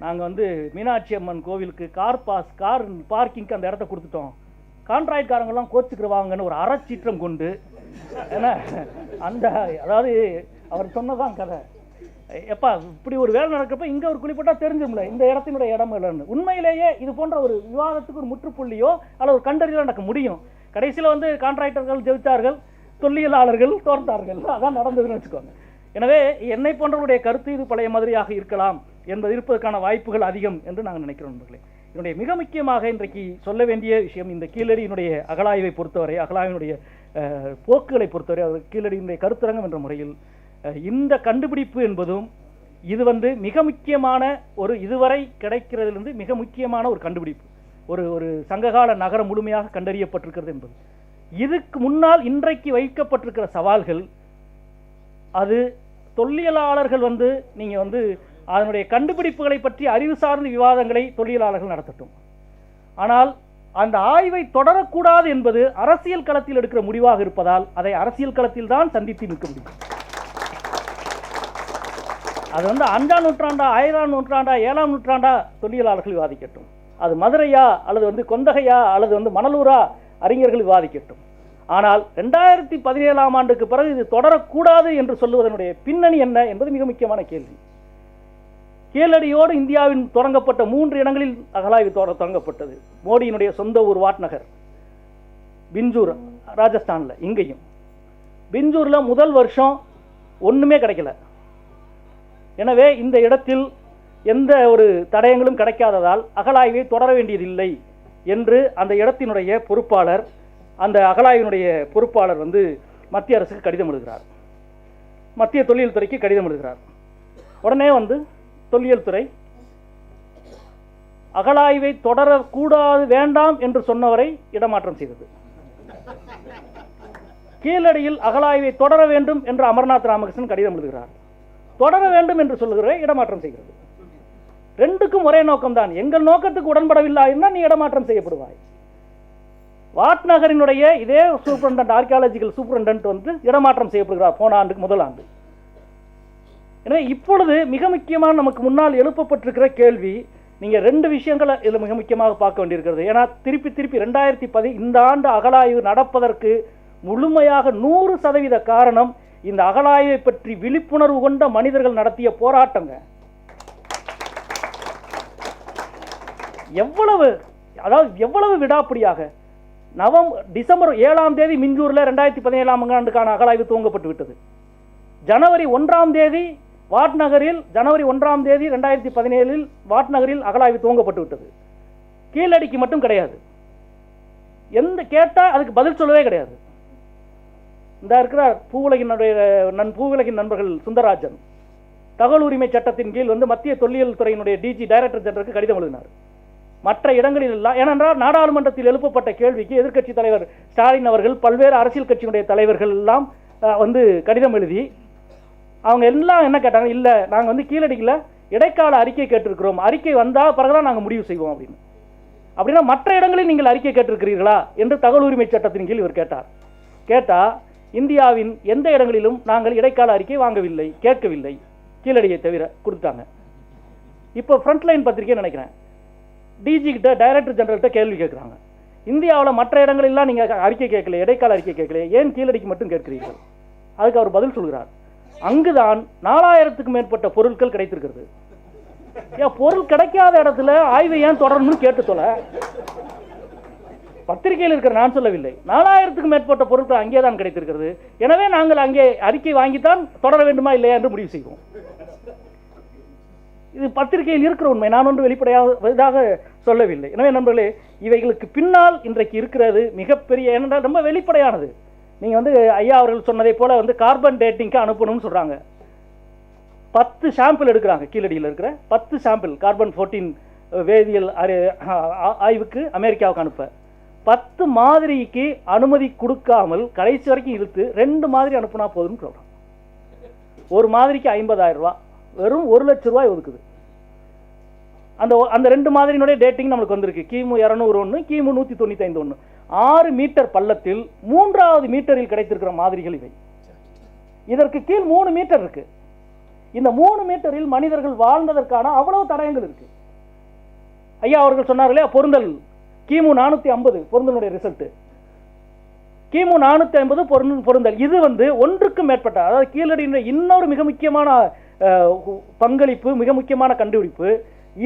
நாங்கள் வந்து மீனாட்சி அம்மன் கோவிலுக்கு கார் பார்க்கிங்க்கு அந்த இடத்த கொடுத்துட்டோம், கான்ட்ராக்ட்காரங்கெல்லாம் கோச்சுக்கிறவாங்கன்னு ஒரு அறச்சீற்றம் கொண்டு, ஏன்னா அந்த அதாவது அவர் சொன்னதான் கதை. எப்பா இப்படி ஒரு வேலை நடக்கிறப்ப இங்கே ஒரு குழிப்பட்டால் தெரிஞ்சும்ல இந்த இடத்தினுடைய இடம் இல்லைன்னு. உண்மையிலேயே இது போன்ற ஒரு விவாதத்துக்கு ஒரு முற்றுப்புள்ளியோ அல்லது ஒரு கண்டறியலோ நடக்க முடியும். கடைசியில் வந்து கான்ட்ராக்டர்கள் ஜெயித்தார்கள், தொல்லியலாளர்கள் தோற்றார்கள், அதான் நடந்ததுன்னு வச்சுக்கோங்க. எனவே என்னை போன்றவருடைய கருத்து இது பழைய மாதிரியாக இருக்கலாம் என்பது இருப்பதற்கான வாய்ப்புகள் அதிகம் என்று நாங்கள் நினைக்கிறோம் நண்பர்களே. என்னுடைய மிக முக்கியமாக இன்றைக்கு சொல்ல வேண்டிய விஷயம், இந்த கீழடியினுடைய அகழாய்வை பொறுத்தவரை, அகழாய்வினுடைய போக்குகளை பொறுத்தவரை, அது கீழடியினுடைய கருத்தரங்கம் என்ற முறையில் இந்த கண்டுபிடிப்பு என்பதும் இது வந்து மிக முக்கியமான ஒரு இதுவரை கிடைக்கிறதிலிருந்து மிக முக்கியமான ஒரு கண்டுபிடிப்பு. ஒரு சங்ககால நகரம் முழுமையாக கண்டறியப்பட்டிருக்கிறது என்பது. இதுக்கு முன்னால் இன்றைக்கு வைக்கப்பட்டிருக்கிற சவால்கள், அது தொல்லியலாளர்கள் வந்து நீங்கள் வந்து அதனுடைய கண்டுபிடிப்புகளை பற்றி அறிவு சார்ந்த விவாதங்களை தொல்லியலாளர்கள் நடத்தட்டும். ஆனால் அந்த ஆய்வை தொடரக்கூடாது என்பது அரசியல் களத்தில் எடுக்கிற முடிவாக இருப்பதால் அதை அரசியல் களத்தில் தான் சந்தித்து நிற்க முடியும். அது வந்து 5ஆம் நூற்றாண்டா, 1000ஆம் நூற்றாண்டா, 7ஆம் நூற்றாண்டா தொல்லியலாளர்கள் விவாதிக்கட்டும். அது மதுரையா அல்லது வந்து கொந்தகையா அல்லது வந்து மணலூரா அறிஞர்கள் விவாதிக்கட்டும். ஆனால் 2017ஆம் ஆண்டுக்கு பிறகு இது தொடரக்கூடாது என்று சொல்லுவதனுடைய பின்னணி என்ன என்பது மிக முக்கியமான கேள்வி. கீழடியோடு இந்தியாவின் தொடங்கப்பட்ட 3 இடங்களில் அகழாய்வு தொடங்கப்பட்டது. மோடியினுடைய சொந்த ஊர் வாட்நகர், பிஞ்சூர் ராஜஸ்தானில், இங்கேயும் பிஞ்சூரில் முதல் வருஷம் ஒன்றுமே கிடைக்கல. எனவே இந்த இடத்தில் எந்த ஒரு தடயங்களும் கிடைக்காததால் அகழாய்வை தொடர வேண்டியதில்லை என்று அந்த இடத்தினுடைய பொறுப்பாளர், அந்த அகழாய்வினுடைய பொறுப்பாளர் வந்து மத்திய அரசுக்கு கடிதம் எழுதுகிறார், மத்திய தொல்லியல் துறைக்கு கடிதம் எழுதுகிறார். உடனே வந்து தொல்லியல் துறை அகழாய்வை தொடரக்கூடாது, வேண்டாம் என்று சொன்னவரை இடமாற்றம் செய்தது. கீழடியில் அகழாய்வை தொடர வேண்டும் என்று அமர்நாத் ராமகிருஷ்ணன் கடிதம் எழுதுகிறார், தொடர வேண்டும் என்று சொல்லுகிற இடமாற்றம் செய்கிறது. ரெண்டுக்கும் ஒரே நோக்கம்தான். எங்கள் நோக்கத்துக்கு உடன்படவில்லை என்றால் நீ இடமாற்றம் செய்யப்படுவாய். வாட்நகரினுடைய இதே சூப்பரண்டன்ட், ஆர்கியாலஜிக்கல் சூப்பரண்டன்ட் வந்து இடமாற்றம் செய்யப்படுகிறார் போன ஆண்டுக்கு முதல் ஆண்டு. எனவே இப்பொழுது மிக முக்கியமான நமக்கு முன்னால் எழுப்பப்பட்டிருக்கிற கேள்வி, நீங்கள் 2 விஷயங்களை இதில் மிக முக்கியமாக பார்க்க வேண்டியிருக்கிறது. ஏன்னா திருப்பி 2010 இந்த ஆண்டு அகழாய்வு நடப்பதற்கு முழுமையாக 100% காரணம் இந்த அகழாய்வை பற்றி விழிப்புணர்வு கொண்ட மனிதர்கள் நடத்திய போராட்டங்க. எவ்வளவு விடாப்பிடியாக டிசம்பர் 7ஆம் தேதி மிஞ்சூரில் 2017ஆம் ஆண்டுக்கான அகழாய்வு துவங்கப்பட்டு விட்டது. ஜனவரி 1ஆம் தேதி வாட்நகரில், ஜனவரி 1ஆம் தேதி 2017 வாட்நகரில் அகழாய்வு துவங்கப்பட்டு விட்டது. கீழடிக்கு மட்டும் கிடையாது. எந்த கேட்டால் அதுக்கு பதில் சொல்லவே கிடையாது. இந்த இருக்கிறார் பூவுலகின் நண்பர்கள் சுந்தரராஜன், தகவல் உரிமை சட்டத்தின் கீழ் வந்து மத்திய தொல்லியல் துறையினுடைய டிஜி டைரக்டர் ஜெனரலுக்கு கடிதம் எழுதினார். மற்ற இடங்களில் எல்லாம், ஏனென்றால் நாடாளுமன்றத்தில் எழுப்பப்பட்ட கேள்விக்கு எதிர்க்கட்சி தலைவர் ஸ்டாலின் அவர்கள், பல்வேறு அரசியல் கட்சியினுடைய தலைவர்கள் எல்லாம் வந்து கடிதம் எழுதி அவங்க எல்லாம் என்ன கேட்டாங்க, இல்லை நாங்கள் வந்து கீழடியில் இடைக்கால அறிக்கை கேட்டிருக்கிறோம், அறிக்கை வந்தால் பிறகுதான் நாங்கள் முடிவு செய்வோம் அப்படின்னு. அப்படின்னா மற்ற இடங்களில் நீங்கள் அறிக்கை கேட்டிருக்கிறீர்களா என்று தகவல் உரிமை சட்டத்தின் கீழ் இவர் கேட்டால் இந்தியாவின் எந்த இடங்களிலும் நாங்கள் இடைக்கால அறிக்கை வாங்கவில்லை, கேட்கவில்லை, கீழடியை தவிர கொடுத்தாங்க. இப்போ ஃப்ரண்ட்லைன் பத்திரிக்கை நினைக்கிறேன், டிஜி கிட்ட, டைரக்டர் ஜெனரல்கிட்ட கேள்வி கேட்குறாங்க, இந்தியாவில் மற்ற இடங்களெல்லாம் நீங்கள் அறிக்கை கேட்கல, இடைக்கால அறிக்கை கேட்கல, ஏன் கீழடிக்கு மட்டும் கேட்கிறீர்கள்? அதுக்கு அவர் பதில் சொல்கிறார், அங்குதான் 4000க்கும் மேற்பட்ட பொருட்கள் கிடைத்திருக்கிறது. ஏன் பொருள் கிடைக்காத இடத்துல ஆய்வை ஏன் தொடரணும்னு கேட்டு சொல்ல, பத்திரிகையில் இருக்கிற நான் சொல்லவில்லை, 4000க்கும் மேற்பட்ட பொருட்கள் அங்கே தான் கிடைத்திருக்கிறது. எனவே நாங்கள் அங்கே அறிக்கை வாங்கித்தான் தொடர வேண்டுமா இல்லையா என்று முடிவு செய்வோம். இது பத்திரிகையில் இருக்கிற உண்மை, நான் ஒன்று வெளிப்படையாக சொல்லவில்லை. எனவே நண்பர்களே, இவைகளுக்கு பின்னால் இன்றைக்கு இருக்கிறது மிகப்பெரிய, ஏனென்றால் ரொம்ப வெளிப்படையானது. நீங்கள் வந்து ஐயா அவர்கள் சொன்னதை போல வந்து கார்பன் டேட்டிங்க்கு அனுப்பணும்னு சொல்கிறாங்க. 10 சாம்பிள் எடுக்கிறாங்க, கீழடியில் இருக்கிற 10 சாம்பிள் கார்பன் 14 வேதியியல் ஆய்வுக்கு அமெரிக்காவுக்கு அனுப்ப 10 மாதிரிக்கு அனுமதி கொடுக்காமல் கடைசி வரைக்கும் இழுத்து 2 மாதிரி அனுப்புனா போதும்னு சொல்கிறாங்க. ஒரு மாதிரிக்கு 50,000 ரூபா, வெறும் 1 லட்ச ரூபாய் ஒதுக்குது. அந்த 2 மாதிரியினுடைய டேட்டிங் நம்மளுக்கு வந்திருக்கு. கிமு 200 ஒன்று, கிமு 195 ஒன்று. 6 மீட்டர் பள்ளத்தில் 3வது மீட்டரில் கிடைத்திருக்கிற மாதிரிகள் இவை. இதற்கு கீழ் 3 மீட்டர் இருக்கு. இந்த 3 மீட்டரில் மனிதர்கள் வாழ்ந்ததற்கான அவ்வளவு தடயங்கள் இருக்கு. ஐயா அவர்கள் சொன்னார்களே பொருந்தல் கிமு 450 பொருந்தலுடைய ரிசல்ட், கிமு 450 பொருந்தல். இது ஒன்றுக்கும் மேற்பட்ட, அதாவது கீழடியின் இன்னொரு மிக முக்கியமான பங்களிப்பு, மிக முக்கியமான கண்டுபிடிப்பு,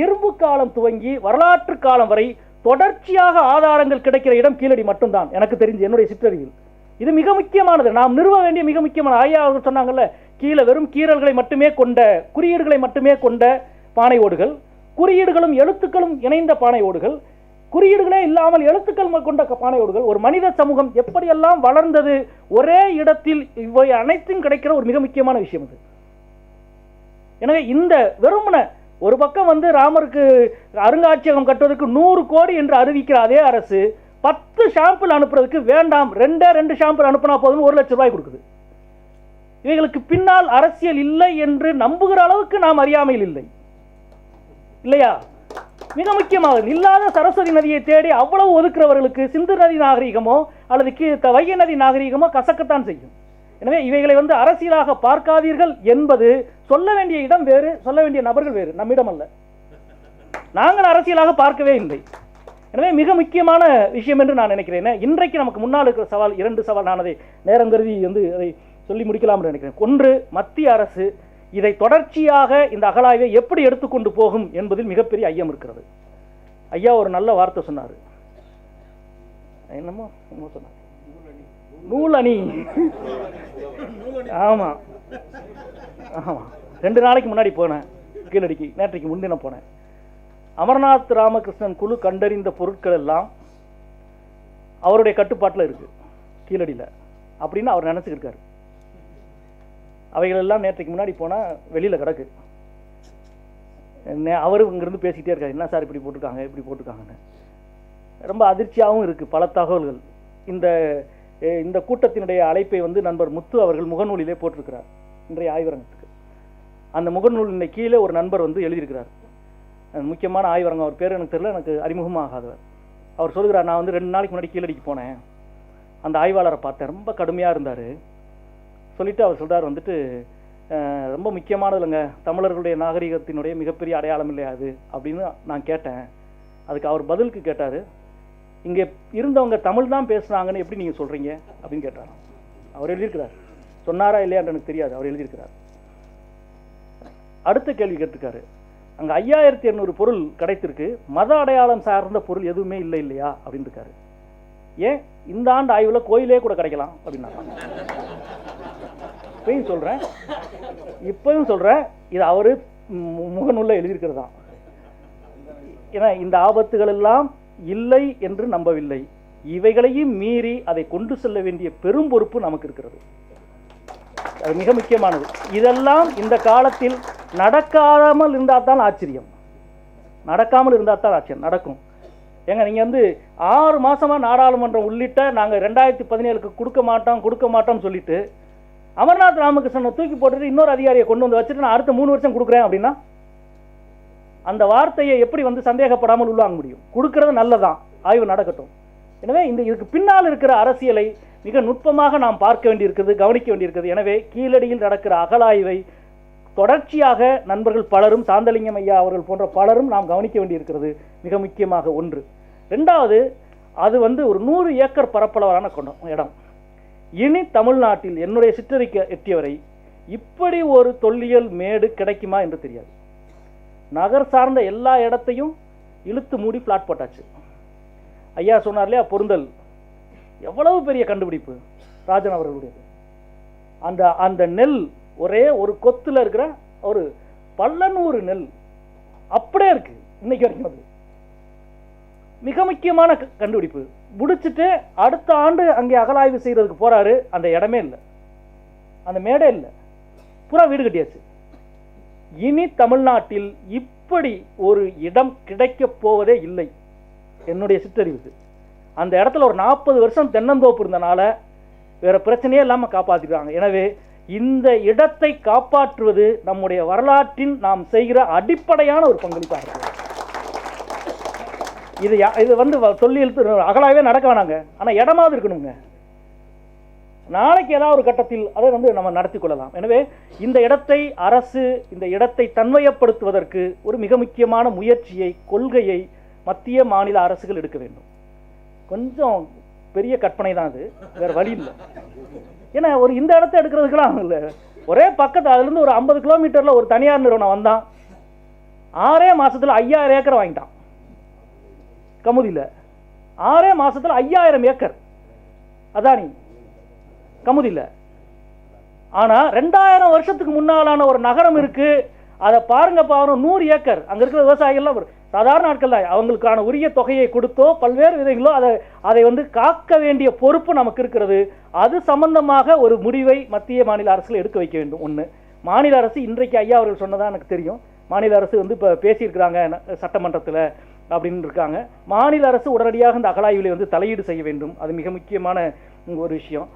இரும்பு காலம் துவங்கி வரலாற்று காலம் வரை தொடர்ச்சியாக ஆதாரங்கள் கிடைக்கிற இடம் கீழடி மட்டும்தான் எனக்கு தெரிஞ்சு, என்னுடைய சிற்றறிவில். இது மிக முக்கியமானது, நாம் நிறுவ வேண்டிய மிக முக்கியமான. ஐயா அவர்கள் சொன்னாங்கல்ல, கீழே வெறும் கீறல்களை மட்டுமே கொண்ட, குறியீடுகளை மட்டுமே கொண்ட பானை ஓடுகள், குறியீடுகளும் எழுத்துக்களும் இணைந்த பானை ஓடுகள், குறியீடுகளே இல்லாமல் எழுத்துக்கள் கொண்ட பானை ஓடுகள். ஒரு மனித சமூகம் எப்படியெல்லாம் வளர்ந்தது ஒரே இடத்தில், இவை அனைத்தும் கிடைக்கிற ஒரு மிக முக்கியமான விஷயம் இது. எனவே இந்த வெறுமன ஒரு பக்கம் ராமருக்கு அருங்காட்சியகம் கட்டுவதற்கு 100 கோடி என்று அறிவிக்கிற அதே அரசு 10 ஷாம்பிள் அனுப்புறதுக்கு வேண்டாம், 2 ஷாம்பிள் அனுப்பினா போதும் 1 லட்சம் ரூபாய் கொடுக்குது. இவைகளுக்கு பின்னால் அரசியல் இல்லை என்று நம்புகிற அளவுக்கு நாம் அறியாமையில் இல்லை, இல்லையா? மிக முக்கியமாக இல்லாத சரஸ்வதி நதியை தேடி அவ்வளவு ஒதுக்குறவர்களுக்கு சிந்து நதி நாகரிகமோ அல்லது வைகை நதி நாகரிகமோ கசக்கத்தான் செய்யும். எனவே இவைகளை அரசியலாக பார்க்காதீர்கள் என்பது சொல்ல வேண்டிய இடம் வேறு, சொல்ல வேண்டிய நபர்கள் வேறு, நம்மிடம் அல்ல. நாங்கள் அரசியலாக பார்க்கவே இல்லை. எனவே மிக முக்கியமான விஷயம் என்று நான் நினைக்கிறேன். இன்றைக்கு நமக்கு முன்னால் இருக்கிற சவால் 2 சவால். நான் அதை நேரம் கருதி அதை சொல்லி முடிக்கலாம் என்று நினைக்கிறேன். ஒன்று, மத்திய அரசு இதை தொடர்ச்சியாக இந்த அகழாய்வை எப்படி எடுத்துக்கொண்டு போகும் என்பதில் மிகப்பெரிய ஐயம் இருக்கிறது. ஐயா ஒரு நல்ல வார்த்தை சொன்னார், என்னமோ சொன்னார், நூலணி. ஆமா ஆமா, 2 நாளைக்கு முன்னாடி போனேன் கீழடிக்கு, நேற்றைக்கு முன்தினம் போனேன். அமர்நாத் ராமகிருஷ்ணன் குழு கண்டறிந்த பொருட்கள் எல்லாம் அவருடைய கட்டுப்பாட்டில் இருக்கு கீழடியில் அப்படின்னு அவர் நினைச்சுக்கிட்டாரு. அவைகள் எல்லாம் நேற்றைக்கு முன்னாடி போனால் வெளியில் கிடக்கு. அவரும் இங்கிருந்து பேசிக்கிட்டே இருக்காரு, என்ன சார் இப்படி போட்டிருக்காங்க இப்படி போட்டிருக்காங்கன்னு. ரொம்ப அதிர்ச்சியாகவும் இருக்குது பல தகவல்கள். இந்த கூட்டத்தினுடைய அழைப்பை நண்பர் முத்து அவர்கள் முகநூலிலே போட்டிருக்கிறார் இன்றைய ஆய்வரங்கத்துக்கு. அந்த முகநூலின் கீழே ஒரு நண்பர் எழுதியிருக்கிறார், முக்கியமான ஆய்வரங்கம், அவர் பேர் எனக்கு தெரியல, எனக்கு அறிமுகமாகாதவர். அவர் சொல்கிறார், நான் 2 நாளைக்கு முன்னாடி கீழடிக்கு போனேன், அந்த ஆய்வாளரை பார்த்தேன், ரொம்ப கடுமையாக இருந்தார். சொல்லிவிட்டு அவர் சொல்கிறார் ரொம்ப முக்கியமானது இல்லைங்க, தமிழர்களுடைய நாகரிகத்தினுடைய மிகப்பெரிய அடையாளம் இல்லையா அது அப்படின்னு நான் கேட்டேன். அதுக்கு அவர் பதிலுக்கு கேட்டார், இங்கே இருந்தவங்க தமிழ் தான் பேசுனாங்கன்னு எப்படி நீங்கள் சொல்கிறீங்க அப்படின்னு கேட்டார். அவர் எழுதியிருக்கிறார், சொன்னாரா இல்லையான்னு எனக்கு தெரியாது, அவர் எழுதியிருக்கிறார். அடுத்த கேள்வி கேட்டிருக்காரு, அங்கே 5800 பொருள் கிடைத்திருக்கு, மத அடையாளம் சார்ந்த பொருள் எதுவுமே இல்லை இல்லையா அப்படின்னு இருக்காரு. ஏன் இந்த ஆண்டு ஆய்வில் கோயிலே கூட கிடைக்கலாம் அப்படின்னா. இப்பயும் சொல்கிறேன், இது அவர் முகநூலில் எழுதியிருக்கிறது தான். ஏன்னா இந்த ஆபத்துகள் எல்லாம் இல்லை என்று நம்பவில்லை, இவைகளையும் மீறி அதை கொண்டு செல்ல வேண்டிய பெரும் பொறுப்பு நமக்கு இருக்கிறது. அது மிக முக்கியமானது. இதெல்லாம் இந்த காலத்தில் நடக்காமல் இருந்தால் தான் ஆச்சரியம், நடக்காமல் இருந்தால் தான் ஆச்சரியம். நடக்கும். ஏங்க நீங்கள் 6 மாதமாக நாடாளுமன்றம் உள்ளிட்ட நாங்கள் 2017க்கு கொடுக்க மாட்டோம்னு சொல்லிட்டு அமர்நாத் ராமகிருஷ்ணனை தூக்கி போட்டுட்டு இன்னொரு அதிகாரியை கொண்டு வச்சுட்டு நான் அடுத்த 3 வருஷம் கொடுக்குறேன் அப்படின்னா அந்த வார்த்தையை எப்படி சந்தேகப்படாமல் உள்வாங்க முடியும்? கொடுக்கறது நல்லதான், ஆய்வு நடக்கட்டும். எனவே இதுக்கு பின்னால் இருக்கிற அரசியலை மிக நுட்பமாக நாம் பார்க்க வேண்டியிருக்கிறது, கவனிக்க வேண்டியிருக்கிறது. எனவே கீழடியில் நடக்கிற அகழாய்வை தொடர்ச்சியாக நண்பர்கள் பலரும், சாந்தலிங்கம் ஐயா அவர்கள் போன்ற பலரும் நாம் கவனிக்க வேண்டியிருக்கிறது, மிக முக்கியமாக. ஒன்று. 2வது, அது ஒரு 100 ஏக்கர் பரப்பளவான இடம். இனி தமிழ்நாட்டில் என்னுடைய சிற்றறிக்கை எட்டியவரை இப்படி ஒரு தொல்லியல் மேடு கிடைக்குமா என்று தெரியாது. நகர் சார்ந்த எல்லா இடத்தையும் இழுத்து மூடி பிளாட் போட்டாச்சு. ஐயா சொன்னார் இல்லையா, பொருந்தல் எவ்வளவு பெரிய கண்டுபிடிப்பு ராஜன் அவர்களுடையது. அந்த நெல் ஒரே ஒரு கொத்துல இருக்கிற ஒரு பல 100 நெல் அப்படியே இருக்கு இன்னைக்கு வரைக்கும். அது மிக முக்கியமான கண்டுபிடிப்பு. முடிச்சுட்டு அடுத்த ஆண்டு அங்கே அகழாய்வு செய்யறதுக்கு போறாரு, அந்த இடமே இல்லை, அந்த மேடே இல்லை, பூரா வீடு கட்டியாச்சு. இனி தமிழ்நாட்டில் இப்படி ஒரு இடம் கிடைக்கப் போவதே இல்லை என்னுடைய சிற்றறிவுக்கு. அந்த இடத்துல ஒரு 40 வருஷம் தென்னந்தோப்பு இருந்தனால வேற பிரச்சனையே இல்லாமல் காப்பாற்றிடுவாங்க. எனவே இந்த இடத்தை காப்பாற்றுவது நம்முடைய வரலாற்றின் நாம் செய்கிற அடிப்படையான ஒரு பங்களிப்பாக இருக்கு. இது சொல்லி அகலாவே நடக்க வேணாங்க, ஆனால் இடமாவது இருக்கணுங்க. நாளைக்கு ஏதாவது ஒரு கட்டத்தில் அதை நம்ம நடத்தி கொள்ளலாம். எனவே இந்த இடத்தை அரசு இந்த இடத்தை தன்மையப்படுத்துவதற்கு ஒரு மிக முக்கியமான முயற்சியை, கொள்கையை மத்திய மாநில அரசுகள் எடுக்க வேண்டும். கொஞ்சம் பெரிய கற்பனை தான் அது, வேற வழி இல்லை. ஏன்னா ஒரு இந்த இடத்த எடுக்கிறதுக்கெல்லாம் இல்லை, ஒரே பக்கத்து அதுலேருந்து ஒரு 50 கிலோமீட்டரில் ஒரு தனியார் நிறுவனம் வந்தான், 6 மாதத்தில் 5000 ஏக்கர் வாங்கிட்டான். கமுதியில் 6 மாதத்தில் 5000 ஏக்கர் அதானி கமுதியில். ஆனால் 2000 வருஷத்துக்கு முன்னாலான ஒரு நகரம் இருக்கு, அதை பாருங்க 100 ஏக்கர். அங்கே இருக்கிற விவசாயிகள்லாம் சாதாரண நாட்கள் தான், அவங்களுக்கான உரிய தொகையை கொடுத்தோ பல்வேறு விதைகளோ அதை காக்க வேண்டிய பொறுப்பு நமக்கு இருக்கிறது. அது சம்பந்தமாக ஒரு முடிவை மத்திய மாநில அரசுகள் எடுக்க வைக்க வேண்டும். ஒன்று, மாநில அரசு இன்றைக்கு ஐயா அவர்கள் சொன்னதான் எனக்கு தெரியும், மாநில அரசு இப்போ பேசியிருக்கிறாங்க சட்டமன்றத்தில் அப்படின்னு இருக்காங்க. மாநில அரசு உடனடியாக இந்த அகழாய்வில் தலையீடு செய்ய வேண்டும். அது மிக முக்கியமான ஒரு விஷயம்.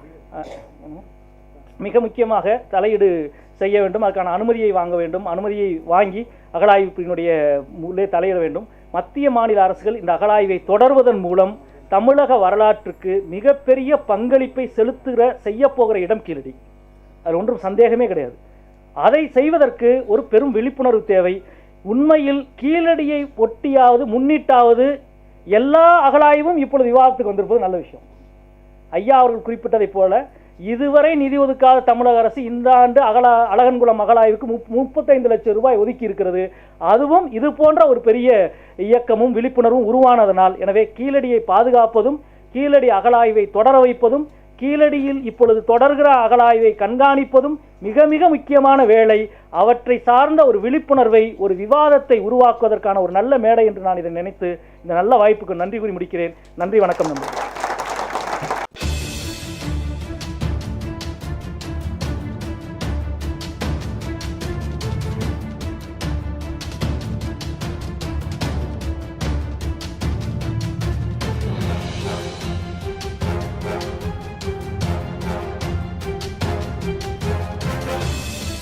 மிக முக்கியமாக தலையீடு செய்ய வேண்டும், அதுக்கான அனுமதியை வாங்க வேண்டும். அனுமதியை வாங்கி அகழாய்வினுடைய உள்ளே தலையிட வேண்டும். மத்திய மாநில அரசுகள் இந்த அகழாய்வை தொடர்வதன் மூலம் தமிழக வரலாற்றுக்கு மிகப்பெரிய பங்களிப்பை செய்ய போகிற இடம் கீழடி, அது ஒன்றும் சந்தேகமே கிடையாது. அதை செய்வதற்கு ஒரு பெரும் விழிப்புணர்வு தேவை. உண்மையில் கீழடியை ஒட்டியாவது முன்னிட்டாவது எல்லா அகழாய்வும் இப்பொழுது விவாதத்துக்கு வந்திருப்பது நல்ல விஷயம். ஐயா அவர்கள் குறிப்பிட்டதைப் போல இதுவரை நிதி ஒதுக்காத தமிழக அரசு இந்த ஆண்டு அழகன்குளம் அகழாய்வுக்கு 35 லட்சம் ரூபாய் ஒதுக்கி இருக்கிறது. அதுவும் இது போன்ற ஒரு பெரிய இயக்கமும் விழிப்புணர்வும் உருவானதனால், எனவே கீழடியை பாதுகாப்பதும் கீழடி அகழாய்வை தொடர வைப்பதும் கீழடியில் இப்பொழுது தொடர்கிற அகழாய்வை கண்காணிப்பதும் மிக மிக முக்கியமான வேலை. அவற்றை சார்ந்த ஒரு விழிப்புணர்வை, ஒரு விவாதத்தை உருவாக்குவதற்கான ஒரு நல்ல மேடை என்று நான் இதை நினைத்து இந்த நல்ல வாய்ப்புக்கு நன்றி கூறி முடிக்கிறேன். நன்றி, வணக்கம் நண்பர்களே.